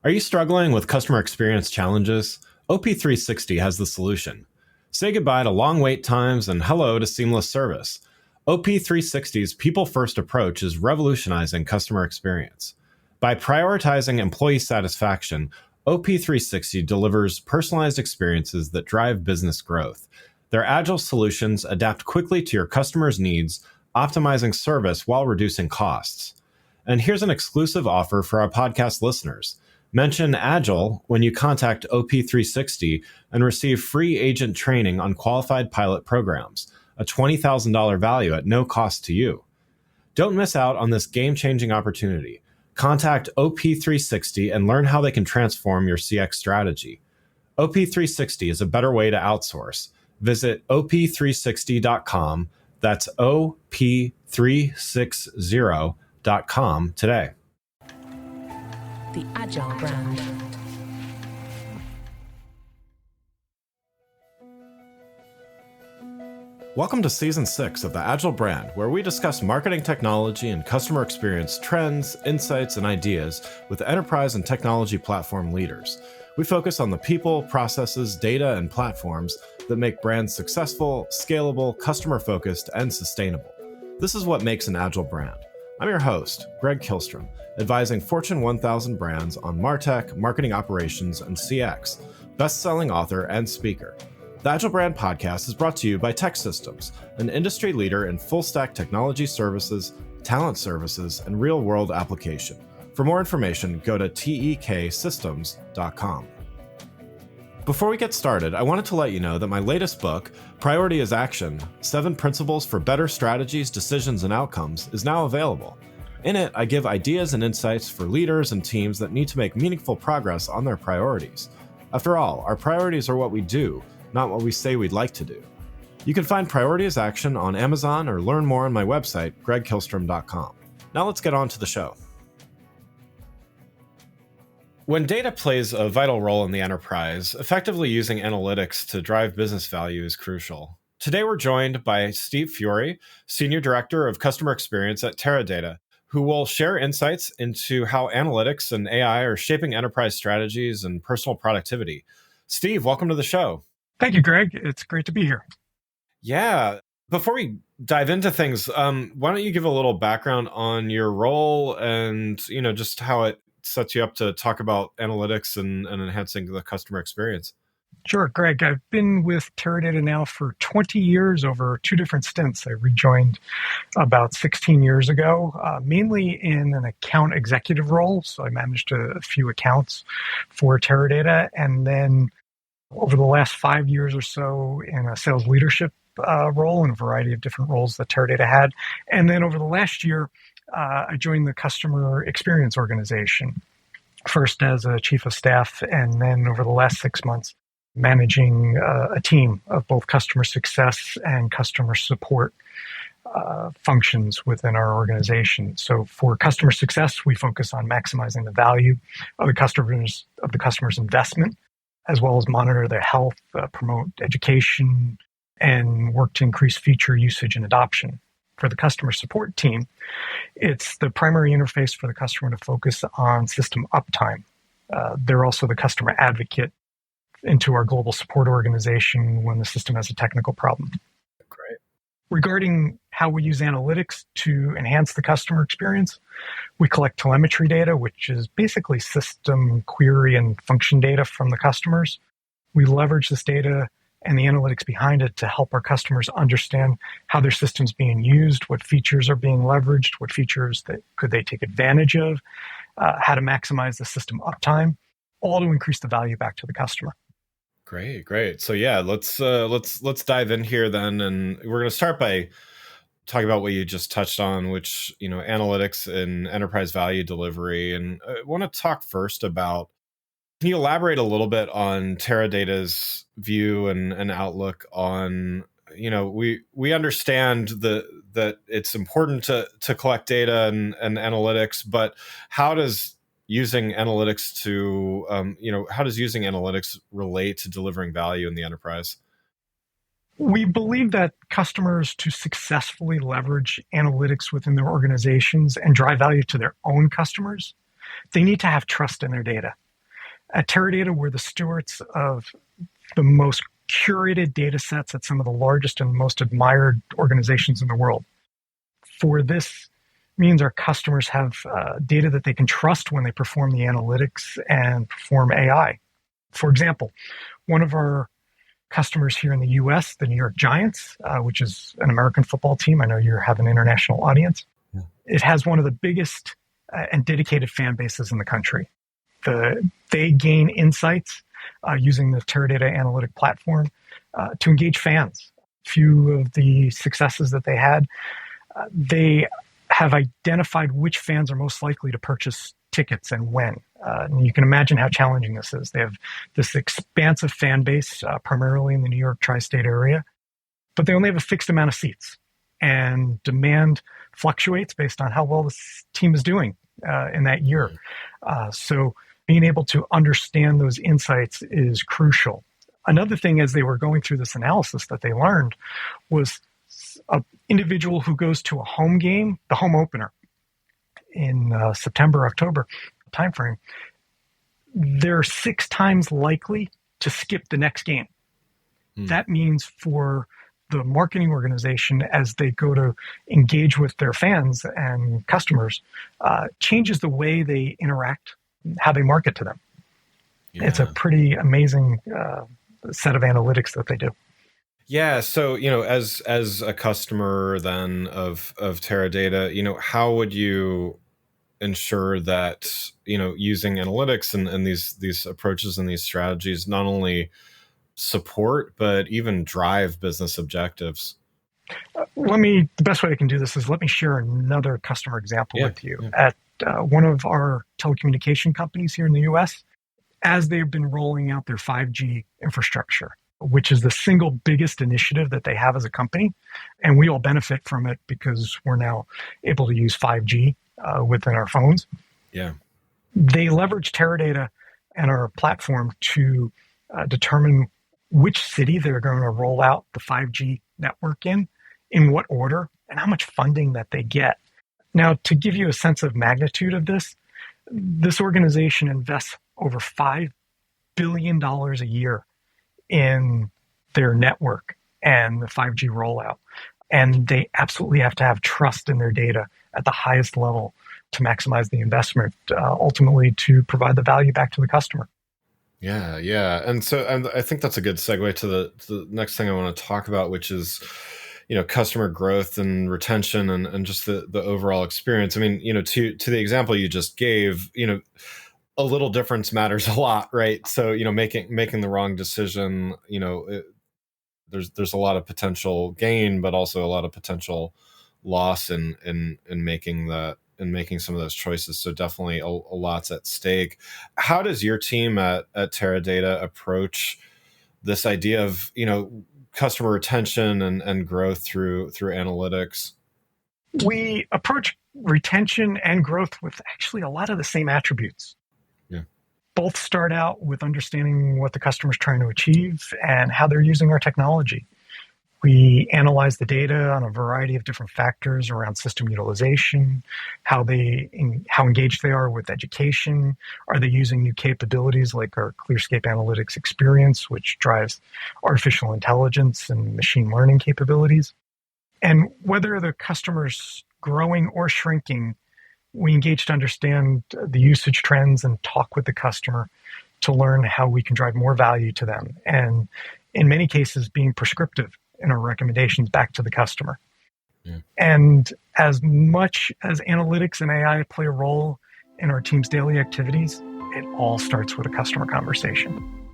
Are you struggling with customer experience challenges? OP360 has the solution. Say goodbye to long wait times and hello to seamless service. OP360's people-first approach is revolutionizing customer experience. By prioritizing employee satisfaction, OP360 delivers personalized experiences that drive business growth. Their agile solutions adapt quickly to your customers' needs, optimizing service while reducing costs. And here's an exclusive offer for our podcast listeners. Mention Agile when you contact OP360 and receive free agent training on qualified pilot programs, a $20,000 value at no cost to you. Don't miss out on this game-changing opportunity. Contact OP360 and learn how they can transform your CX strategy. OP360 is a better way to outsource. Visit op360.com. That's op360.com today. The Agile brand. Welcome to Season 6 of the Agile brand, where we discuss marketing technology and customer experience trends, insights, and ideas with enterprise and technology platform leaders. We focus on the people, processes, data, and platforms that make brands successful, scalable, customer-focused, and sustainable. This is what makes an Agile brand. I'm your host, Greg Kihlstrom, advising Fortune 1000 brands on MarTech, marketing operations, and CX, best-selling author and speaker. The Agile Brand Podcast is brought to you by TechSystems, an industry leader in full-stack technology services, talent services, and real-world application. For more information, go to teksystems.com. Before we get started, I wanted to let you know that my latest book, Priority is Action: 7 Principles for Better Strategies, Decisions, and Outcomes, is now available. In it, I give ideas and insights for leaders and teams that need to make meaningful progress on their priorities. After all, our priorities are what we do, not what we say we'd like to do. You can find Priority is Action on Amazon or learn more on my website, gregkihlstrom.com. Now let's get on to the show. When data plays a vital role in the enterprise, effectively using analytics to drive business value is crucial. Today we're joined by Steve Fiore, Senior Director of Customer Experience at Teradata, who will share insights into how analytics and AI are shaping enterprise strategies and personal productivity. Steve, welcome to the show. Thank you, Greg. It's great to be here. Yeah. Before we dive into things, why don't you give a little background on your role and, just how it sets you up to talk about analytics and enhancing the customer experience? Sure, Greg. I've been with Teradata now for 20 years over 2 different stints. I rejoined about 16 years ago, mainly in an account executive role. So I managed a few accounts for Teradata. And then over the last 5 years or so in a sales leadership role in a variety of different roles that Teradata had. And then over the last year, I joined the customer experience organization, first as a chief of staff, and then over the last 6 months, managing a team of both customer success and customer support functions within our organization. So for customer success, we focus on maximizing the value of the customer's investment, as well as monitor their health, promote education, and work to increase feature usage and adoption. For the customer support team, it's the primary interface for the customer to focus on system uptime. They're also the customer advocate into our global support organization when the system has a technical problem. Great. Regarding how we use analytics to enhance the customer experience, we collect telemetry data, which is basically system query and function data from the customers. We leverage this data and the analytics behind it to help our customers understand how their system's being used, what features are being leveraged, what features that could they take advantage of, how to maximize the system uptime, all to increase the value back to the customer. Great. So yeah, let's dive in here then, and we're going to start by talking about what you just touched on, which analytics and enterprise value delivery. And I want to talk first about. Can you elaborate a little bit on Teradata's view and outlook on? We understand that it's important to collect data and analytics, but how does using analytics relate to delivering value in the enterprise? We believe that customers, to successfully leverage analytics within their organizations and drive value to their own customers, they need to have trust in their data. At Teradata, we're the stewards of the most curated data sets at some of the largest and most admired organizations in the world. For this means our customers have data that they can trust when they perform the analytics and perform AI. For example, one of our customers here in the US, the New York Giants, which is an American football team. I know you have an international audience. Yeah. It has one of the biggest and dedicated fan bases in the country. They gain insights using the Teradata analytic platform to engage fans. A few of the successes that they had, they have identified which fans are most likely to purchase tickets and when. And you can imagine how challenging this is. They have this expansive fan base, primarily in the New York tri-state area, but they only have a fixed amount of seats. And demand fluctuates based on how well this team is doing in that year. So being able to understand those insights is crucial. Another thing, as they were going through this analysis that they learned, was an individual who goes to a home game, the home opener, in September, October timeframe, they're 6 times likely to skip the next game. That means for the marketing organization, as they go to engage with their fans and customers, changes the way they interact, how they market to them. Yeah. It's a pretty amazing set of analytics that they do. Yeah. So, as a customer then of Teradata, how would you ensure that, using analytics and these approaches and these strategies not only support, but even drive business objectives? The best way I can do this is let me share another customer example with you. Yeah. At one of our telecommunication companies here in the US, as they've been rolling out their 5G infrastructure, which is the single biggest initiative that they have as a company. And we all benefit from it because we're now able to use 5G within our phones. Yeah. They leverage Teradata and our platform to determine which city they're going to roll out the 5G network in what order, and how much funding that they get. Now, to give you a sense of magnitude of this organization invests over $5 billion a year in their network and the 5G rollout. And they absolutely have to have trust in their data at the highest level to maximize the investment, ultimately to provide the value back to the customer. Yeah. And so I think that's a good segue to the next thing I want to talk about, which is, customer growth and retention and just the overall experience. I mean, to the example you just gave, a little difference matters a lot, right? So, making the wrong decision, there's a lot of potential gain, but also a lot of potential loss in making some of those choices. So definitely a lot's at stake. How does your team at Teradata approach this idea of, customer retention and growth through analytics? We approach retention and growth with actually a lot of the same attributes. Yeah. Both start out with understanding what the customer's trying to achieve and how they're using our technology. We analyze the data on a variety of different factors around system utilization, how engaged they are with education. Are they using new capabilities like our ClearScape Analytics experience, which drives artificial intelligence and machine learning capabilities? And whether the customer's growing or shrinking, we engage to understand the usage trends and talk with the customer to learn how we can drive more value to them. And in many cases, being prescriptive in our recommendations back to the customer. Yeah. And as much as analytics and AI play a role in our team's daily activities, it all starts with a customer conversation.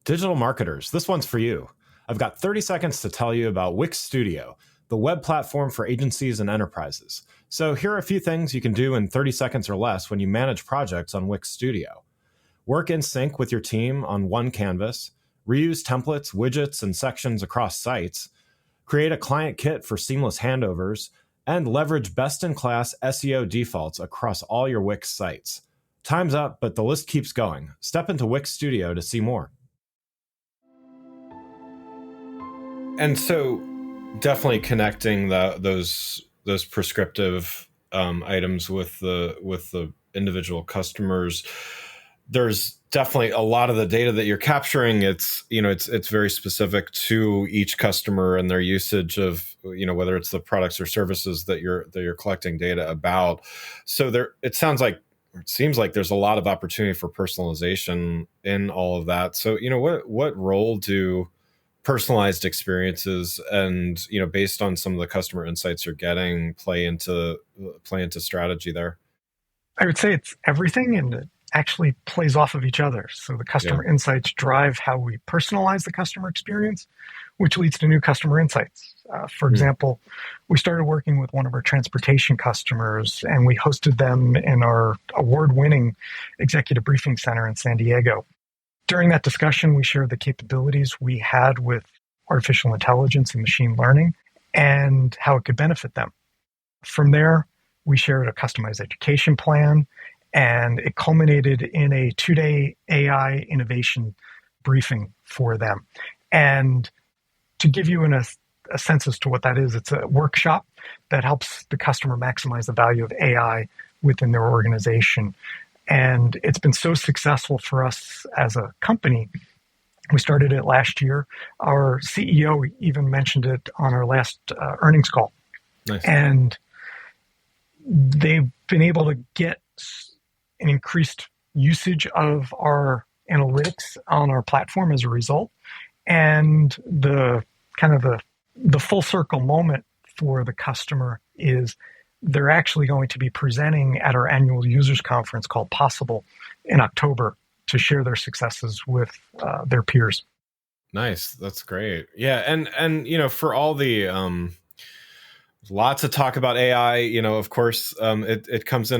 Digital marketers, this one's for you. I've got 30 seconds to tell you about Wix Studio, the web platform for agencies and enterprises. So here are a few things you can do in 30 seconds or less when you manage projects on Wix Studio. Work in sync with your team on one canvas, reuse templates, widgets, and sections across sites, create a client kit for seamless handovers, and leverage best-in-class SEO defaults across all your Wix sites. Time's up, but the list keeps going. Step into Wix Studio to see more. And so definitely connecting those prescriptive items with the individual customers. there's definitely a lot of the data that you're capturing. It's very specific to each customer and their usage of, whether it's the products or services that you're collecting data about. So it seems like there's a lot of opportunity for personalization in all of that. So, what role do personalized experiences and, based on some of the customer insights you're getting, play into strategy there? I would say it's everything, and it actually plays off of each other. So the Yeah. customer insights drive how we personalize the customer experience, which leads to new customer insights. For example, we started working with one of our transportation customers, and we hosted them in our award-winning executive briefing center in San Diego. During that discussion, we shared the capabilities we had with artificial intelligence and machine learning and how it could benefit them. From there, we shared a customized education plan, and it culminated in a 2-day AI innovation briefing for them. And to give you a sense as to what that is, it's a workshop that helps the customer maximize the value of AI within their organization. And it's been so successful for us as a company. We started it last year. Our CEO even mentioned it on our last earnings call. Nice. And they've been able to get an increased usage of our analytics on our platform as a result. And the full circle moment for the customer is they're actually going to be presenting at our annual users conference called Possible in October to share their successes with their peers. Nice. That's great. Yeah. And for all the, lots of talk about AI, of course, it comes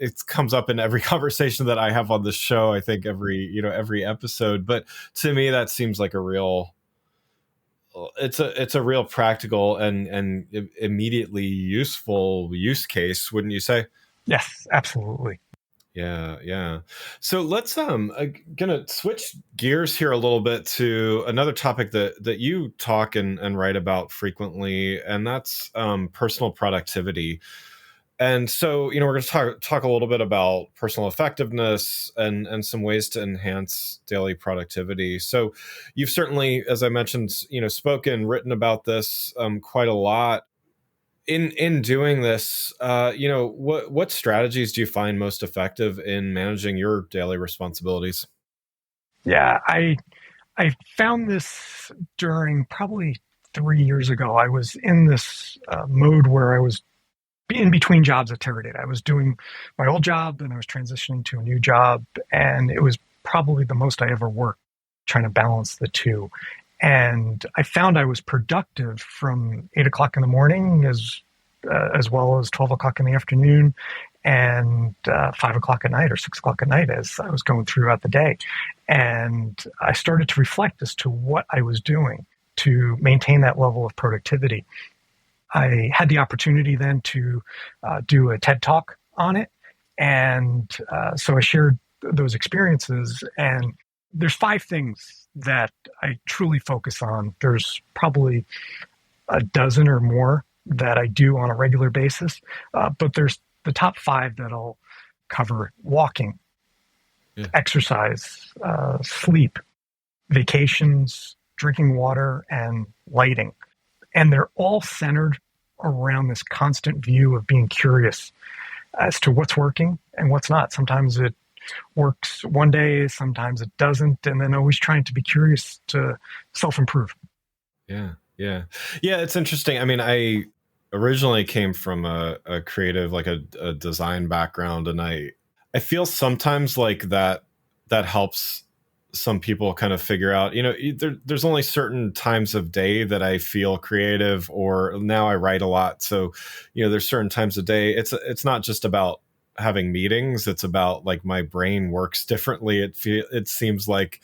it comes up in every conversation that I have on the show. I think every episode, but to me, that seems like it's a real practical and immediately useful use case, wouldn't you say? Yes, absolutely. Yeah. So let's gonna switch gears here a little bit to another topic that you talk and write about frequently, and that's personal productivity. And so, we're going to talk a little bit about personal effectiveness and some ways to enhance daily productivity. So, you've certainly, as I mentioned, written about this quite a lot. In doing this, what strategies do you find most effective in managing your daily responsibilities? Yeah, I found this during probably 3 years ago. I was in this mode where I was in between jobs at Teradata. I was doing my old job and I was transitioning to a new job, and it was probably the most I ever worked, trying to balance the two. And I found I was productive from 8 o'clock in the morning as well as 12 o'clock in the afternoon and 5 o'clock at night or 6 o'clock at night as I was going throughout the day. And I started to reflect as to what I was doing to maintain that level of productivity. I had the opportunity then to do a TED Talk on it. And so I shared those experiences. And there's 5 things that I truly focus on. There's probably a dozen or more that I do on a regular basis. But there's the top 5 that I'll cover: walking, exercise, sleep, vacations, drinking water, and lighting. And they're all centered around this constant view of being curious as to what's working and what's not. Sometimes it works one day, sometimes it doesn't, and then always trying to be curious to self-improve. Yeah. It's interesting. I mean, I originally came from a creative, like a design background, and I feel sometimes like that helps some people kind of figure out, there's only certain times of day that I feel creative, or now I write a lot. So, there's certain times of day. It's not just about having meetings. It's about, like, my brain works differently. It seems like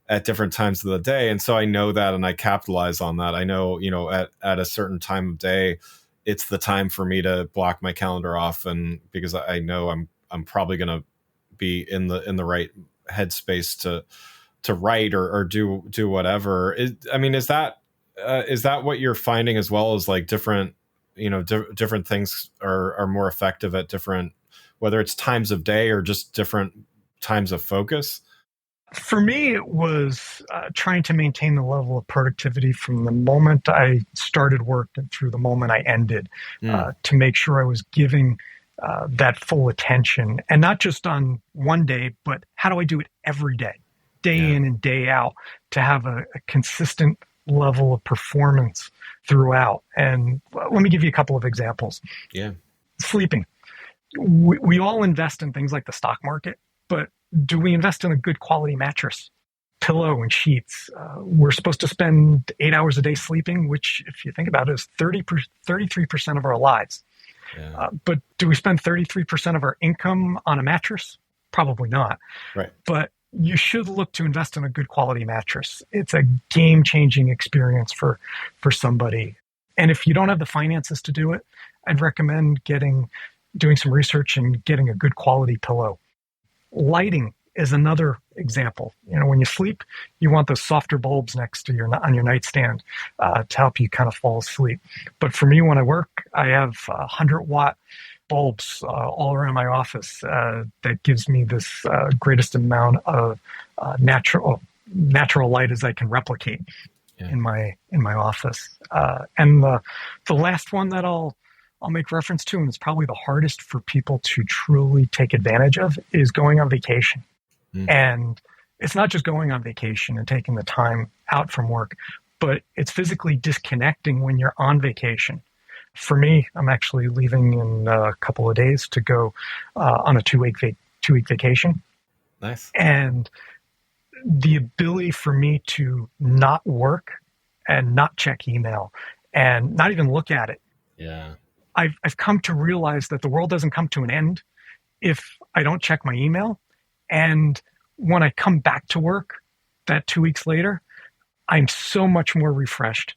at different times of the day. And so I know that, and I capitalize on that. I know, at a certain time of day, it's the time for me to block my calendar off. And because I know I'm probably going to be in the right headspace to write or do whatever. Is that what you're finding as well, as like different, different things are more effective at different, whether it's times of day or just different times of focus? For me, it was trying to maintain the level of productivity from the moment I started work and through the moment I ended, to make sure I was giving that full attention, and not just on one day, but how do I do it every day, day in and day out, to have a consistent level of performance throughout. And let me give you a couple of examples. Yeah. Sleeping. We all invest in things like the stock market, but do we invest in a good quality mattress, pillow, and sheets? We're supposed to spend 8 hours a day sleeping, which, if you think about it, is 33% of our lives. Yeah. But do we spend 33% of our income on a mattress? Probably not. Right. But you should look to invest in a good quality mattress. It's a game-changing experience for somebody. And if you don't have the finances to do it, I'd recommend doing some research and getting a good quality pillow. Lighting is another example. When you sleep, you want those softer bulbs next to on your nightstand to help you kind of fall asleep. But for me, when I work, I have 100-watt bulbs all around my office that gives me this greatest amount of natural light as I can replicate in my office. And the last one that I'll make reference to, and it's probably the hardest for people to truly take advantage of, is going on vacation. And it's not just going on vacation and taking the time out from work, but it's physically disconnecting when you're on vacation. For me, I'm actually leaving in a couple of days to go on a two-week vacation. Nice. And the ability for me to not work and not check email and not even look at it. Yeah. I've come to realize that the world doesn't come to an end if I don't check my email. And when I come back to work that 2 weeks later, I'm so much more refreshed.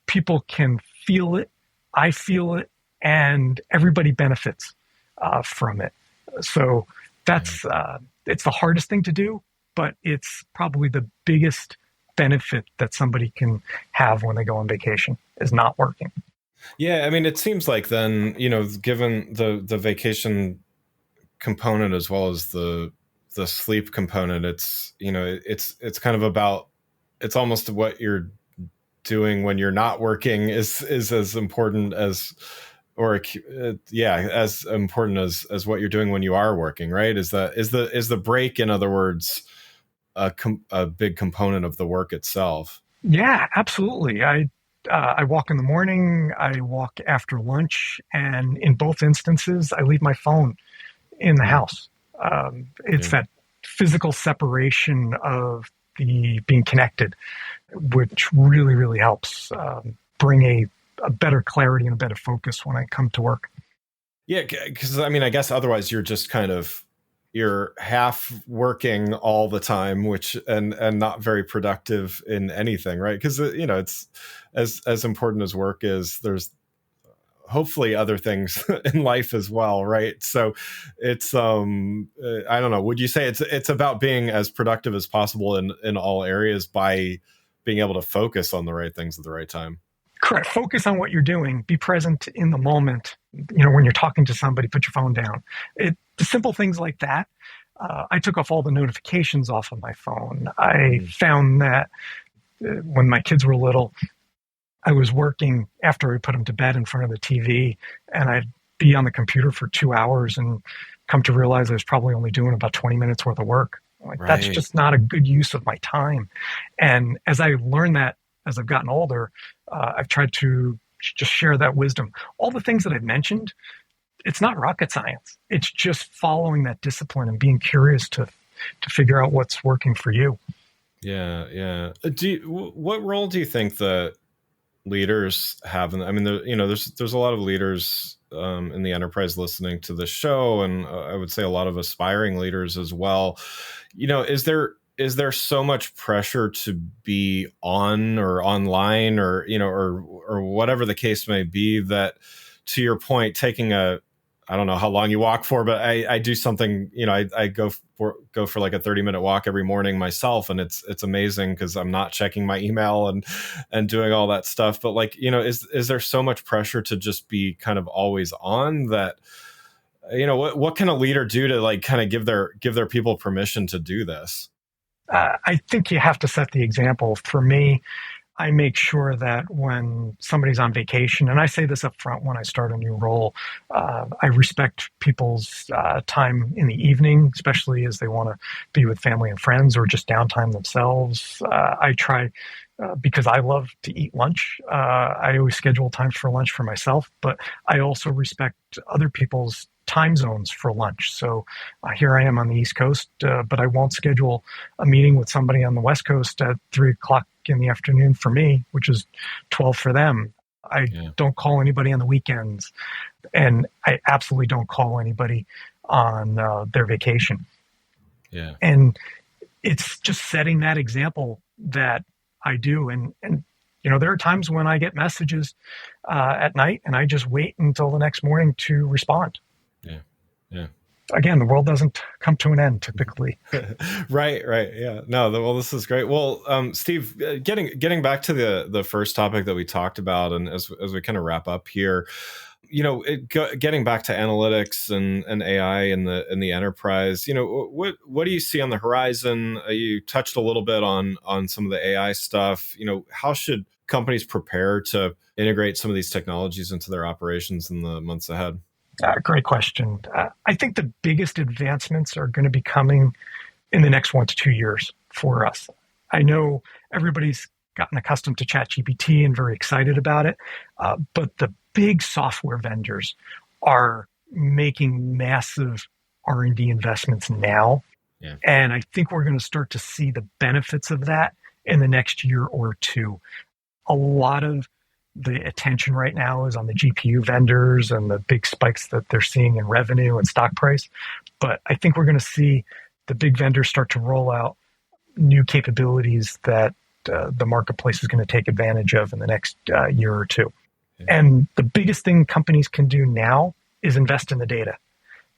People can feel it. I feel it. And everybody benefits from it. So that's it's the hardest thing to do, but it's probably the biggest benefit that somebody can have when they go on vacation, is not working. Yeah, I mean, it seems like then, given the vacation component as well as the sleep component, it's kind of about, it's almost what you're doing when you're not working is as important as, as important as what you're doing when you are working, right? Is the break, in other words, a big component of the work itself? Yeah, absolutely. I walk in the morning, I walk after lunch, and in both instances, I leave my phone in the house. It's that physical separation of the being connected, which really, really helps bring a better clarity and a better focus when I come to work. Yeah, because I mean, I guess otherwise you're just you're half working all the time, which and not very productive in anything, right? Because it's as important as work is, there's hopefully other things in life as well, right? So it's I don't know, would you say it's about being as productive as possible in all areas by being able to focus on the right things at the right time? Correct. Focus on what you're doing. Be present in the moment. When you're talking to somebody, put your phone down. Simple things like that. I took off all the notifications off of my phone. I found that when my kids were little, I was working after I put them to bed in front of the TV, and I'd be on the computer for 2 hours and come to realize I was probably only doing about 20 minutes worth of work. That's just not a good use of my time. And as I learned that, as I've gotten older, I've tried to just share that wisdom. All the things that I've mentioned, it's not rocket science. It's just following that discipline and being curious to figure out what's working for you. Yeah. What role do you think that leaders have? I mean, there's a lot of leaders in the enterprise listening to the show, and I would say a lot of aspiring leaders as well. Is there so much pressure to be on or online or whatever the case may be, that, to your point, taking I don't know how long you walk for, but I do something, I go for like a 30-minute walk every morning myself. And it's amazing because I'm not checking my email and doing all that stuff. But is there so much pressure to just be kind of always on that What can a leader do to like kind of give their people permission to do this? I think you have to set the example. For me, I make sure that when somebody's on vacation, and I say this up front when I start a new role, I respect people's time in the evening, especially as they want to be with family and friends or just downtime themselves. I try, because I love to eat lunch, I always schedule time for lunch for myself, but I also respect other people's time zones for lunch. So here I am on the East Coast, but I won't schedule a meeting with somebody on the West Coast at 3 o'clock in the afternoon for me, which is 12 for them. I don't call anybody on the weekends, and I absolutely don't call anybody on their vacation. Yeah. And it's just setting that example that I do. And there are times when I get messages at night and I just wait until the next morning to respond. Yeah. Again, the world doesn't come to an end typically. Right. Yeah. No, well, this is great. Well, Steve, getting back to the first topic that we talked about, and as we kind of wrap up here, getting back to analytics and AI in the enterprise, what do you see on the horizon? You touched a little bit on some of the AI stuff. How should companies prepare to integrate some of these technologies into their operations in the months ahead? Great question. I think the biggest advancements are going to be coming in the next 1 to 2 years for us. I know everybody's gotten accustomed to ChatGPT and very excited about it, but the big software vendors are making massive R&D investments now. Yeah. And I think we're going to start to see the benefits of that in the next year or two. A lot of the attention right now is on the GPU vendors and the big spikes that they're seeing in revenue and stock price. But I think we're going to see the big vendors start to roll out new capabilities that the marketplace is going to take advantage of in the next year or two. Yeah. And the biggest thing companies can do now is invest in the data.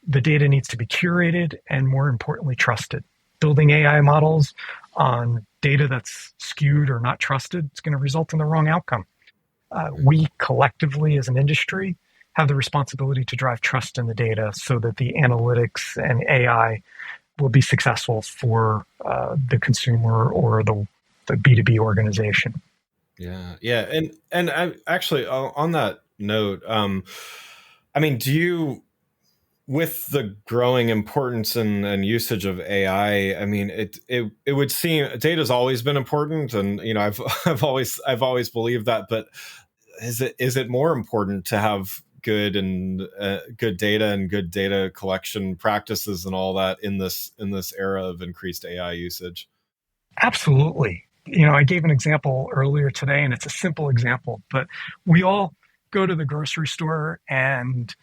The data needs to be curated and, more importantly, trusted. Building AI models on data that's skewed or not trusted is going to result in the wrong outcome. We collectively as an industry have the responsibility to drive trust in the data so that the analytics and AI will be successful for the consumer or the B2B organization. Yeah. And I actually, on that note, do you, with the growing importance and usage of AI, it would seem data's always been important, and I've always believed that. But is it more important to have good data and good data collection practices and all that in this era of increased AI usage? Absolutely. I gave an example earlier today, and it's a simple example, but we all go to the grocery store, and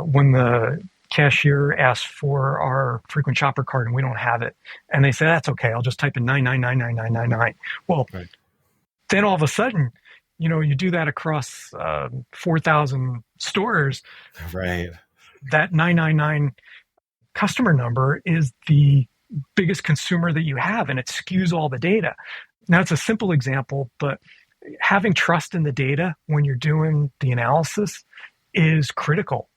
when the cashier asks for our frequent shopper card and we don't have it, and they say, that's okay, I'll just type in 9999999. Well, right. Then all of a sudden, you do that across 4,000 stores. Right. That 999 customer number is the biggest consumer that you have, and it skews all the data. Now, it's a simple example, but having trust in the data when you're doing the analysis is critical.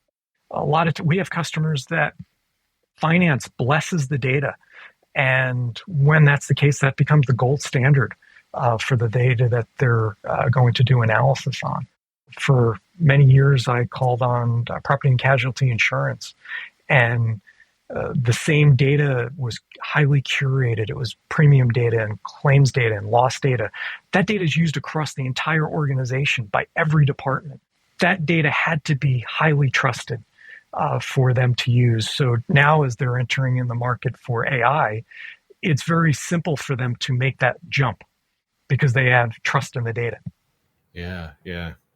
We have customers that finance blesses the data. And when that's the case, that becomes the gold standard for the data that they're going to do analysis on. For many years, I called on property and casualty insurance, and the same data was highly curated. It was premium data and claims data and loss data. That data is used across the entire organization by every department. That data had to be highly trusted for them to use. So now, as they're entering in the market for AI, it's very simple for them to make that jump because they have trust in the data. Yeah.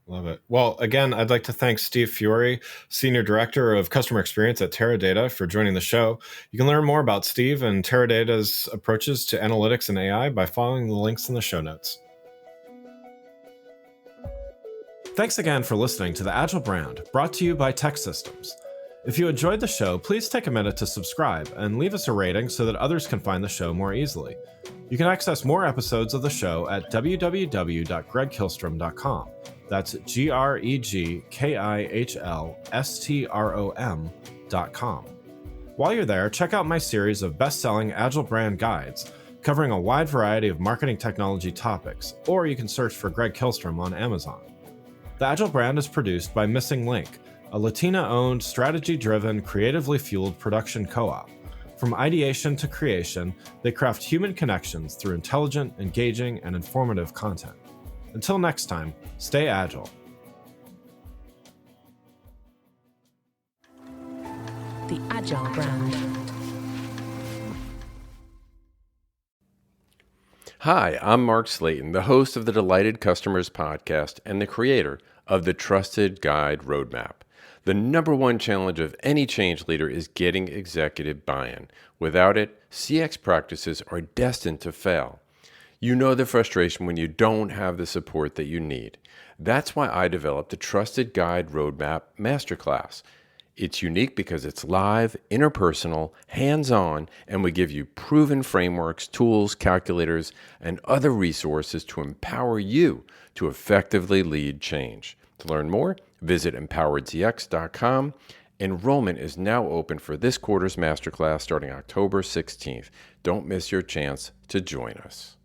Love it. Well, again, I'd like to thank Steve Fiore, Senior Director of Customer Experience at Teradata, for joining the show. You can learn more about Steve and Teradata's approaches to analytics and AI by following the links in the show notes. Thanks again for listening to the Agile Brand, brought to you by Tech Systems. If you enjoyed the show, please take a minute to subscribe and leave us a rating so that others can find the show more easily. You can access more episodes of the show at www.gregkihlstrom.com. That's GregKihlstrom.com. agilebrandsguide.com. While you're there, check out my series of best-selling Agile brand guides covering a wide variety of marketing technology topics, or you can search for Greg Kihlstrom on Amazon. The Agile brand is produced by Missing Link, a Latina-owned, strategy-driven, creatively fueled production co-op. From ideation to creation, they craft human connections through intelligent, engaging, and informative content. Until next time, stay agile. The Agile brand. Hi, I'm Mark Slayton, the host of the Delighted Customers podcast and the creator of the Trusted Guide Roadmap. The number one challenge of any change leader is getting executive buy-in. Without it, CX practices are destined to fail. You know the frustration when you don't have the support that you need. That's why I developed the Trusted Guide Roadmap Masterclass. It's unique because it's live, interpersonal, hands-on, and we give you proven frameworks, tools, calculators, and other resources to empower you to effectively lead change. To learn more, visit empoweredcx.com. Enrollment is now open for this quarter's masterclass starting October 16th. Don't miss your chance to join us.